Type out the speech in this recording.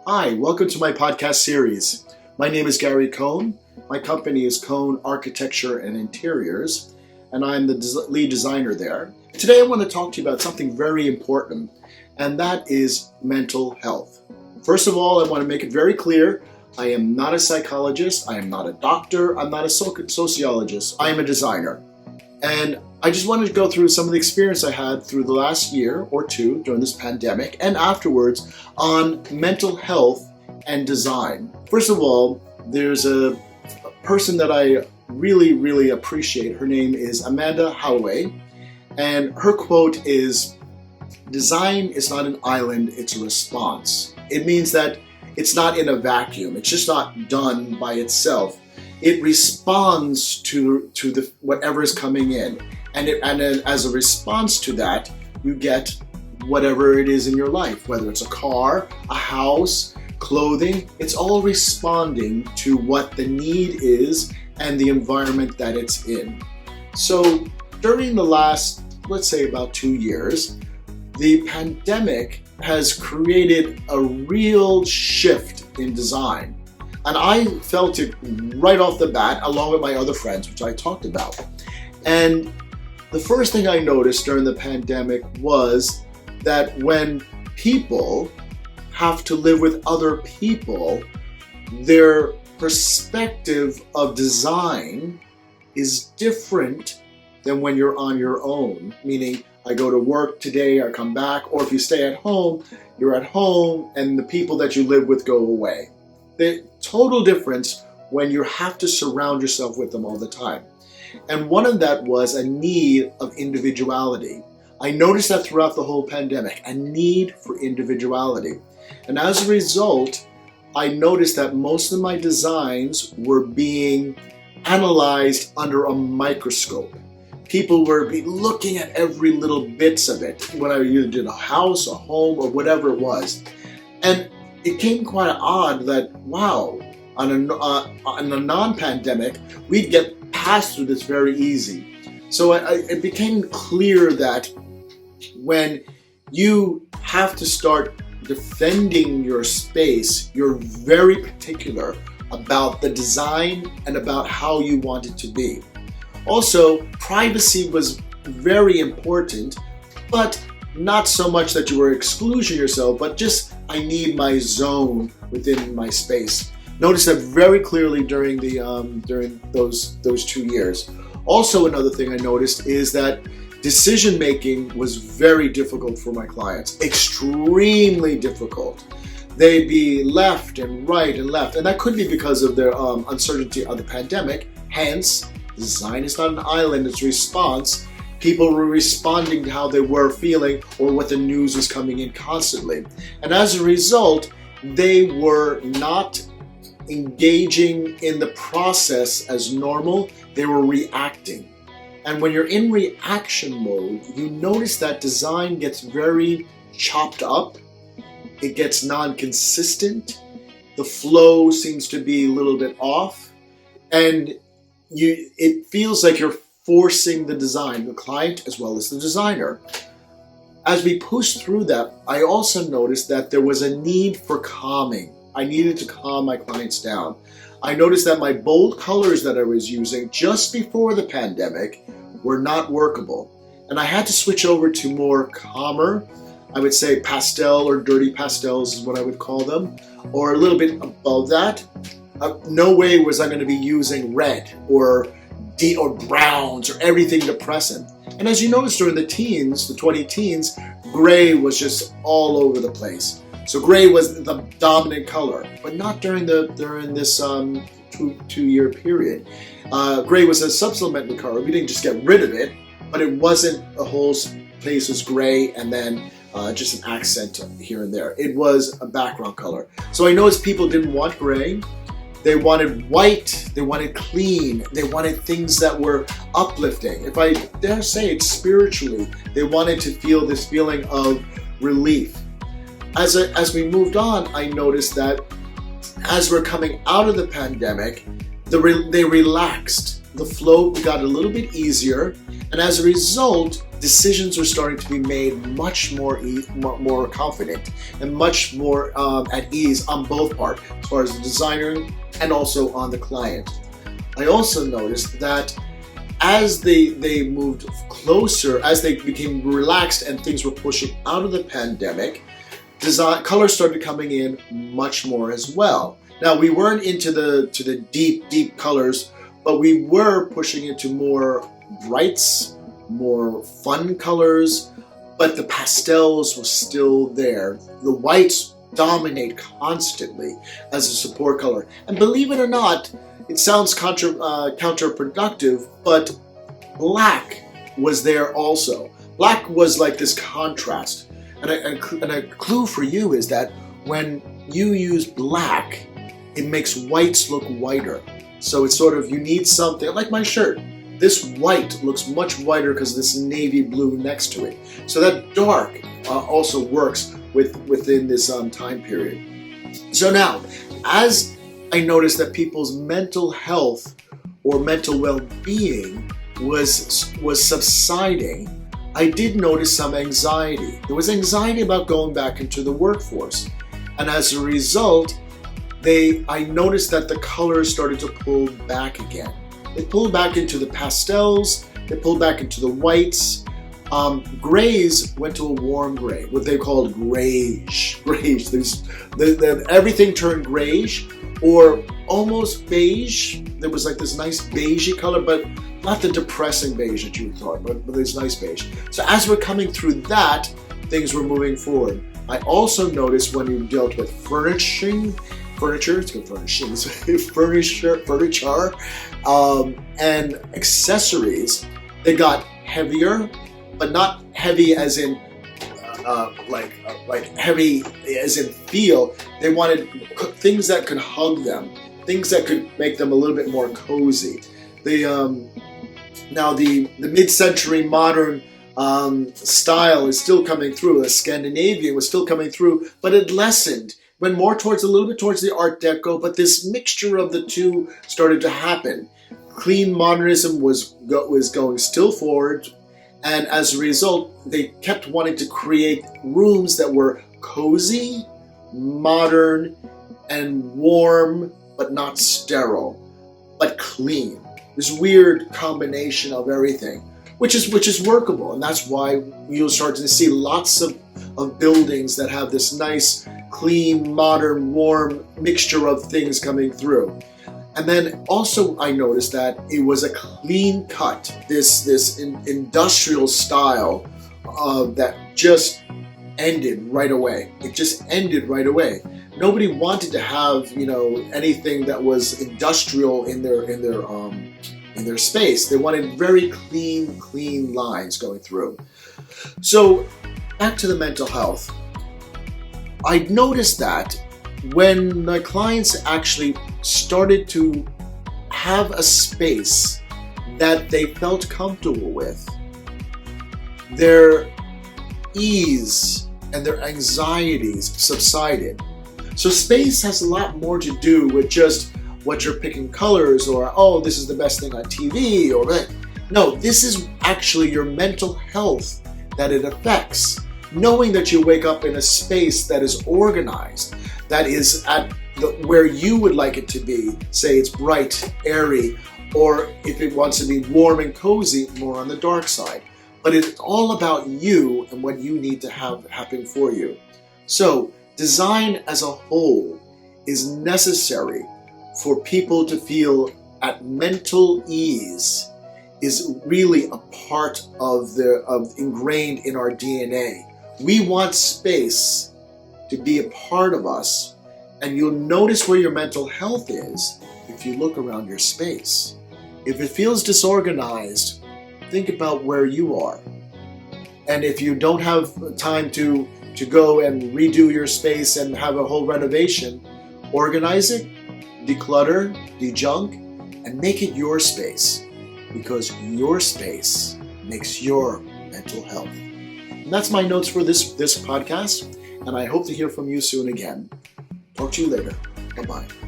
Hi, welcome to my podcast series. My name is Gary COHN. My company is COHN Architecture and Interiors, and I'm the lead designer there. Today I want to talk to you about something very important, and that is mental health. First of all, I want to make it very clear, I am not a psychologist, I am not a doctor, I'm not a sociologist, I am a designer. And I just wanted to go through some of the experience I had through the last year or two during this pandemic and afterwards on mental health and design. First of all, there's a person that I really appreciate. Her name is Amanda Holloway, and her quote is, "Design is not an island, it's a response." It means that it's not in a vacuum. It's just not done by itself. It responds to the whatever is coming in, and as a response to that, you get whatever it is in your life, whether it's a car, a house, clothing. It's all responding to what the need is and the environment that it's in. So during the last, let's say about 2 years, the pandemic has created a real shift in design. And I felt it right off the bat, along with my other friends, which I talked about. And the first thing I noticed during the pandemic was that when people have to live with other people, their perspective of design is different than when you're on your own. Meaning, I go to work today, I come back, or if you stay at home, you're at home and the people that you live with go away. The total difference when you have to surround yourself with them all the time. And one of that was a need of individuality. I noticed that throughout the whole pandemic, a need for individuality. And as a result, I noticed that most of my designs were being analyzed under a microscope. People were looking at every little bits of it, when I either did a house, a home, or whatever it was. And it came quite odd that, wow, on a non-pandemic, we'd get past through this very easy. So it became clear that when you have to start defending your space, you're very particular about the design and about how you want it to be. Also, privacy was very important, but not so much that you were excluding yourself, but just I need my zone within my space. Notice that very clearly during those 2 years. Also, another thing I noticed is that decision making was very difficult for my clients, extremely difficult. They'd be left and right and left, and that could be because of their uncertainty of the pandemic. Hence, design is not an island, it's a response. People were responding to how they were feeling or what the news was coming in constantly. And as a result, they were not engaging in the process as normal, they were reacting. And when you're in reaction mode, you notice that design gets very chopped up, it gets non-consistent, the flow seems to be a little bit off, and it feels like you're forcing the design, the client as well as the designer. As we pushed through that, I also noticed that there was a need for calming. I needed to calm my clients down. I noticed that my bold colors that I was using just before the pandemic were not workable. And I had to switch over to more calmer, I would say pastel or dirty pastels is what I would call them, or a little bit above that. No way was I going to be using red or browns or everything depressing. And as you noticed during the 20 teens, gray was just all over the place. So gray was the dominant color, but not during this 2-year period. Gray was a supplementary color. We didn't just get rid of it, but it wasn't the whole place was gray and then just an accent here and there. It was a background color. So I noticed people didn't want gray. They wanted white, they wanted clean, they wanted things that were uplifting. If I dare say it, spiritually, they wanted to feel this feeling of relief. As we moved on, I noticed that as we're coming out of the pandemic, they relaxed. The flow got a little bit easier, and as a result, decisions are starting to be made much more more confident and much more at ease on both parts, as far as the designer and also on the client. I also noticed that as they moved closer, as they became relaxed and things were pushing out of the pandemic, colors started coming in much more as well. Now, we weren't into the deep colors, but we were pushing into more brights, more fun colors, but the pastels were still there. The whites dominate constantly as a support color. And believe it or not, it sounds counterproductive, but black was there also. Black was like this contrast. And a clue for you is that when you use black, it makes whites look whiter. So it's sort of, you need something, like my shirt. This white looks much whiter because of this navy blue next to it. So that dark also works within this time period. So now, as I noticed that people's mental health or mental well-being was subsiding, I did notice some anxiety. There was anxiety about going back into the workforce. And as a result, I noticed that the colors started to pull back again. They pulled back into the pastels, they pulled back into the whites. Grays went to a warm gray, what they called grayish. Everything turned grayish or almost beige. There was like this nice beigey color, but not the depressing beige that you thought, but this nice beige. So as we're coming through that, things were moving forward. I also noticed when you dealt with furniture, and accessories, they got heavier, but not heavy as in like heavy as in feel. They wanted things that could hug them, things that could make them a little bit more cozy. Now the mid-century modern style is still coming through. The Scandinavian was still coming through, but it lessened. Went more towards a little bit towards the Art Deco, but this mixture of the two started to happen. Clean modernism was going still forward, and as a result, they kept wanting to create rooms that were cozy, modern, and warm, but not sterile, but clean. This weird combination of everything, which is workable, and that's why you'll start to see lots of buildings that have this nice, clean, modern, warm mixture of things coming through. And then also I noticed that it was a clean cut, this industrial style that just ended right away. It just ended right away. Nobody wanted to have, anything that was industrial in their space. They wanted very clean lines going through. So back to the mental health. I noticed that when my clients actually started to have a space that they felt comfortable with, their ease and their anxieties subsided. So space has a lot more to do with just what you're picking colors or, oh, this is the best thing on TV or that. No, this is actually your mental health that it affects. Knowing that you wake up in a space that is organized, that is at where you would like it to be, say it's bright, airy, or if it wants to be warm and cozy, more on the dark side. But it's all about you and what you need to have happen for you. So design as a whole is necessary for people to feel at mental ease, is really a part of ingrained in our DNA. We want space to be a part of us, and you'll notice where your mental health is if you look around your space. If it feels disorganized, think about where you are. And if you don't have time to go and redo your space and have a whole renovation, organize it, declutter, dejunk, and make it your space, because your space makes your mental health. And that's my notes for this podcast, and I hope to hear from you soon again. Talk to you later. Bye-bye.